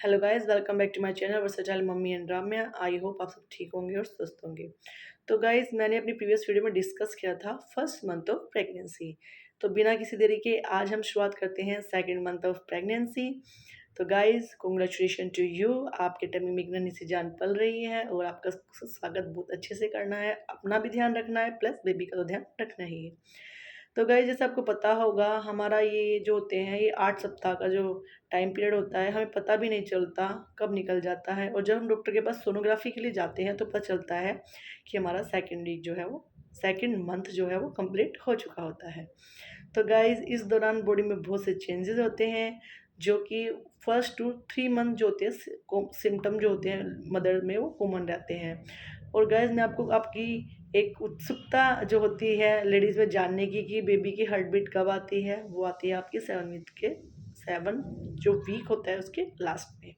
Hello guys, welcome back to my channel versatile mummy and Ramya. I hope आप सब ठीक होंगे और स्वस्थ होंगे। तो गाइस, मैंने अपनी प्रीवियस वीडियो में डिस्कस किया था फर्स्ट मंथ ऑफ प्रेगनेंसी। तो बिना किसी देरी के आज हम शुरुआत करते हैं सेकंड मंथ ऑफ प्रेगनेंसी। तो गाइस, कांग्रेचुलेशन टू यू। आपके टमी में एक नन्ही सी जान पल रही है और आपका स्वागत बहुत अच्छे से करना है, अपना भी ध्यान रखना है, प्लस बेबी का तो ध्यान रखना ही है। तो गाइस, जैसे आपको पता होगा, हमारा ये जो होते हैं ये 8 सप्ताह का जो टाइम पीरियड होता है, हमें पता भी नहीं चलता कब निकल जाता है। और जब हम डॉक्टर के पास सोनोग्राफी के लिए जाते हैं तो पता चलता है कि हमारा सेकंड वीक जो है वो सेकंड मंथ जो है वो कंप्लीट हो चुका होता है। तो गाइस, इस दौरान बॉडी में बहुत से चेंजेस होते हैं जो कि फर्स्ट टू 3 मंथ जो होते हैं सिम्टम जो होते हैं मदर में वो कॉमन रहते हैं। और गाइस, मैं आपको आपकी एक उत्सुकता जो होती है लेडीज़ में जानने की कि बेबी की हार्ट बीट कब आती है, वो आती है आपकी 7 जो वीक होता है उसके लास्ट में।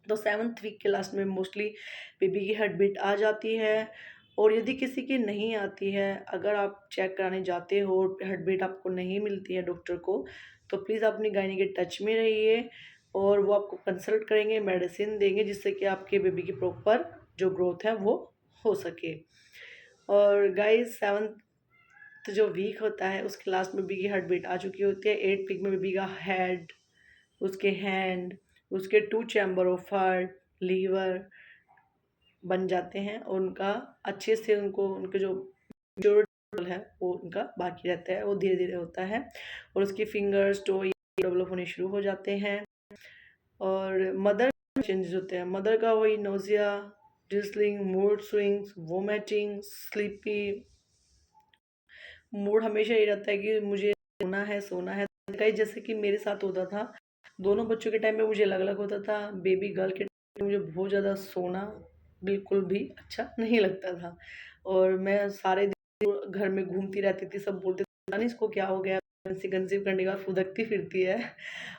तो 7th वीक के लास्ट में मोस्टली बेबी की हार्ट बीट आ जाती है। और यदि किसी की नहीं आती है, अगर आप चेक कराने जाते हो और हार्ट बीट आपको नहीं मिलती है डॉक्टर को, तो प्लीज़ आप अपनी गायनी के टच में रहिए और वो आपको कंसल्ट करेंगे, मेडिसिन देंगे जिससे कि आपके बेबी की प्रॉपर जो ग्रोथ है वो हो सके। और गाइस, 7th जो वीक होता है उसके लास्ट में बेबी की हार्ट बीट आ चुकी होती है। 8th वीक में बेबी का हेड, उसके हैंड, उसके 2 चैम्बर ऑफ हार्ट, लीवर बन जाते हैं और उनका अच्छे से उनको उनके जो जो है वो उनका बाकी रहता है, वो धीरे धीरे होता है। और उसकी फिंगर्स टो डेवलप होने शुरू हो जाते हैं। और मदर चेंजेस होते हैं। मदर का वही nausea, drizzling, mood swings, vomiting, sleepy. Mood हमेशा ये रहता है कि मुझे सोना है सोना है। कई जैसे कि मेरे साथ होता था, दोनों बच्चों के टाइम पे मुझे अलग अलग होता था। बेबी गर्ल के टाइम पे मुझे बहुत ज़्यादा सोना बिल्कुल भी अच्छा नहीं लगता था और मैं सारे दिन घर में घूमती रहती थी। सब बोलते थे पता नहीं इसको क्या हो गया, कंसीव करने के बाद फुदकती फिरती है।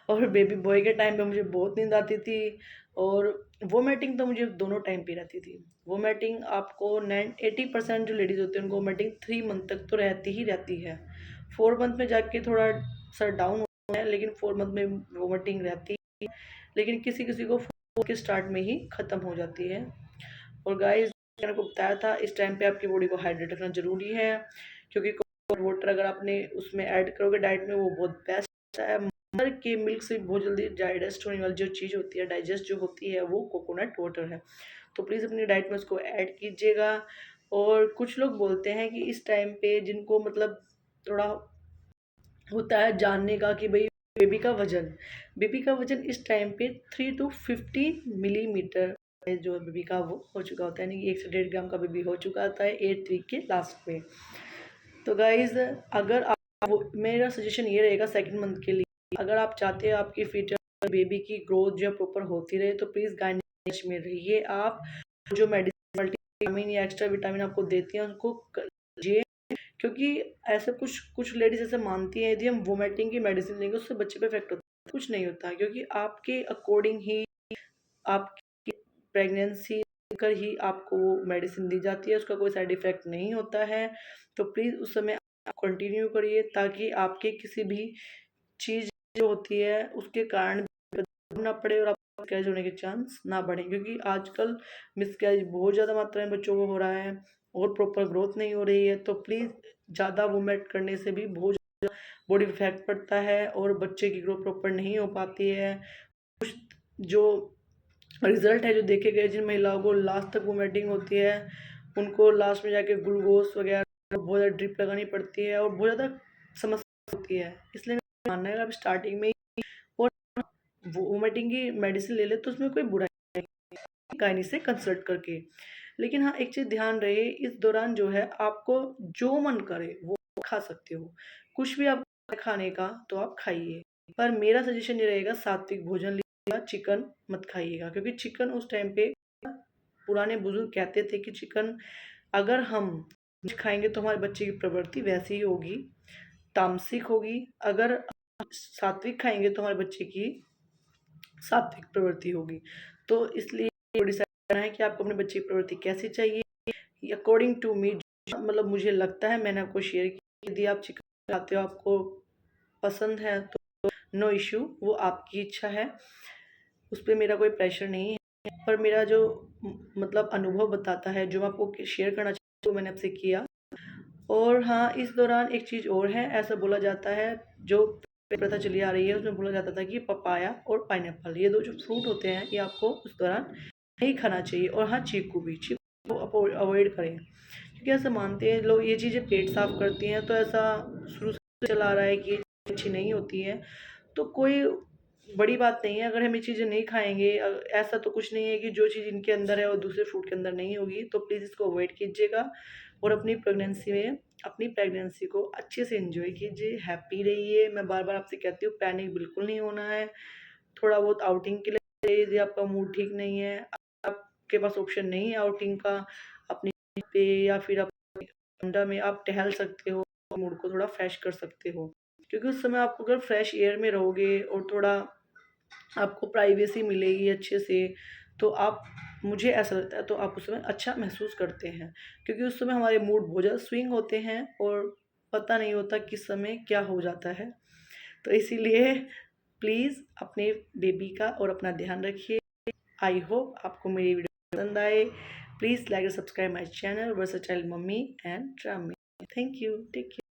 और बेबी बॉय के टाइम पे मुझे बहुत नींद आती थी। और वोमिटिंग तो मुझे दोनों टाइम पे रहती थी। वोमिटिंग आपको 80% जो लेडीज़ होती हैं उनको वोमिटिंग 3 मंथ तक तो रहती ही रहती है। 4 मंथ में जाके थोड़ा सा डाउन होता है, लेकिन 4 मंथ में वोमिटिंग रहती है। लेकिन किसी किसी को 4 के स्टार्ट में ही ख़त्म हो जाती है। और गाइस, मैंने आपको बताया था इस टाइम पे आपकी बॉडी को हाइड्रेट रखना ज़रूरी है, क्योंकि वाटर अगर आपने उसमें ऐड करोगे डाइट में वो बहुत बेस्ट है। मदर के मिल्क से बहुत जल्दी डाइजेस्ट होने वाली जो चीज़ होती है, डाइजेस्ट जो होती है, वो कोकोनट वाटर है। तो प्लीज़ अपनी डाइट में उसको ऐड कीजिएगा। और कुछ लोग बोलते हैं कि इस टाइम पे जिनको मतलब थोड़ा होता है जानने का कि भाई बेबी का वजन इस टाइम पे 3 to 15 मिलीमीटर जो बेबी का वो हो चुका होता है, यानी कि 1 से 1.5 ग्राम का बेबी हो चुका होता है 8th वीक के लास्ट में। तो गाइज, अगर आप मेरा सजेशन ये रहेगा सेकंड मंथ के लिए, अगर आप चाहते हैं आपकी फीचर बेबी की ग्रोथ जो प्रॉपर होती रहे, तो प्लीज़ गाइनिक में रहिए। आप जो मेडिसिन मल्टीविटामिन या एक्स्ट्रा विटामिन आपको देती हैं उनको लीजिए, क्योंकि ऐसे कुछ कुछ लेडीज ऐसे मानती हैं यदि हम वोमिटिंग की मेडिसिन लेंगे उससे बच्चे पे इफेक्ट होता है। कुछ नहीं होता, क्योंकि आपके अकॉर्डिंग ही आपकी प्रेगनेंसी कर ही आपको वो मेडिसिन दी जाती है, उसका कोई साइड इफ़ेक्ट नहीं होता है। तो प्लीज़ उस समय आप कंटिन्यू करिए ताकि आपके किसी भी चीज़ जो होती है उसके कारण ना पड़े और आप मिसकैरेज होने के चांस ना बढ़ें, क्योंकि आजकल मिसकैरेज बहुत ज़्यादा मात्रा में बच्चों को हो रहा है और प्रॉपर ग्रोथ नहीं हो रही है। तो प्लीज़ ज़्यादा वोमिट करने से भी बहुत बॉडी इफेक्ट पड़ता है और बच्चे की ग्रोथ प्रॉपर नहीं हो पाती है। कुछ जो रिजल्ट है जो देखे गए, जिन महिलाओं को लास्ट तक वोमिटिंग होती है उनको लास्ट में जाके ग्लूकोज वगैरह बहुत ज़्यादा ड्रिप लगानी पड़ती है और बहुत ज़्यादा समस्या होती है। इसलिए मेरा मानना है कि आप स्टार्टिंग में ही और वोमिटिंग की मेडिसिन ले ले तो उसमें कोई बुराई नहीं, गायनी से कंसल्ट करके। लेकिन हाँ, एक चीज़ ध्यान रहे, इस दौरान जो है आपको जो मन करे वो खा सकते हो। कुछ भी आपको खाने का तो आप खाइए, पर मेरा सजेशन ये रहेगा सात्विक भोजन लीजिएगा, चिकन मत खाइएगा, क्योंकि चिकन उस टाइम पे पुराने बुजुर्ग कहते थे कि चिकन अगर हम खाएंगे तो हमारे बच्चे की प्रवृत्ति वैसी ही होगी, तामसिक होगी। अगर सात्विक खाएंगे तो हमारे बच्चे की सात्विक प्रवृत्ति होगी। तो इसलिए डिसाइड करना है कि आपको अपने बच्चे की प्रवृत्ति कैसी चाहिए। अकॉर्डिंग टू मी, मतलब मुझे लगता है, मैंने आपको शेयर किया, यदि आप चिकन खाते हो, आपको पसंद है तो नो इश्यू, वो आपकी इच्छा है। उस पे मेरा कोई प्रेशर नहीं है, पर मेरा जो मतलब अनुभव बताता है, जो मैं आपको शेयर करना चाहती हूँ, वो मैंने आपसे किया। और हाँ, इस दौरान एक चीज़ और है, ऐसा बोला जाता है, जो प्रथा चली आ रही है, उसमें बोला जाता था कि पपाया और पाइनएप्पल, ये 2 जो फ्रूट होते हैं, ये आपको उस दौरान नहीं खाना चाहिए। और हाँ, चीकू भी, चीकू को अवॉइड करें, क्योंकि ऐसा मानते हैं लोग, ये चीज़ें पेट साफ़ करती हैं, तो ऐसा शुरू से चला आ रहा है कि ये अच्छी नहीं होती हैं। तो कोई बड़ी बात नहीं है अगर हम ये चीज़ें नहीं खाएँगे। ऐसा तो कुछ नहीं है कि जो चीज़ इनके अंदर है वो दूसरे फ्रूट के अंदर नहीं होगी, तो प्लीज़ इसको अवॉइड कीजिएगा और अपनी प्रेगनेंसी को अच्छे से एंजॉय कीजिए, हैप्पी रहिए। मैं बार-बार आपसे कहती हूँ, पैनिक बिल्कुल नहीं होना है। थोड़ा बहुत आउटिंग के लिए, यदि आपका मूड ठीक नहीं है, आपके पास ऑप्शन नहीं है आउटिंग का, अपनी पे या फिर अपने ठंडा में आप टहल सकते हो, मूड को थोड़ा फ्रेश कर सकते हो। क्योंकि उस समय आपको अगर फ्रेश एयर में रहोगे और थोड़ा आपको प्राइवेसी मिलेगी अच्छे से, तो आप, मुझे ऐसा लगता है, तो आप उस समय अच्छा महसूस करते हैं। क्योंकि उस समय हमारे मूड बहुत ज़्यादा स्विंग होते हैं और पता नहीं होता किस समय क्या हो जाता है। तो इसीलिए प्लीज़ अपने बेबी का और अपना ध्यान रखिए। आई होप आपको मेरी वीडियो पसंद आए। Please like and subscribe my channel versatile mummy and dramy. Thank you. Take care.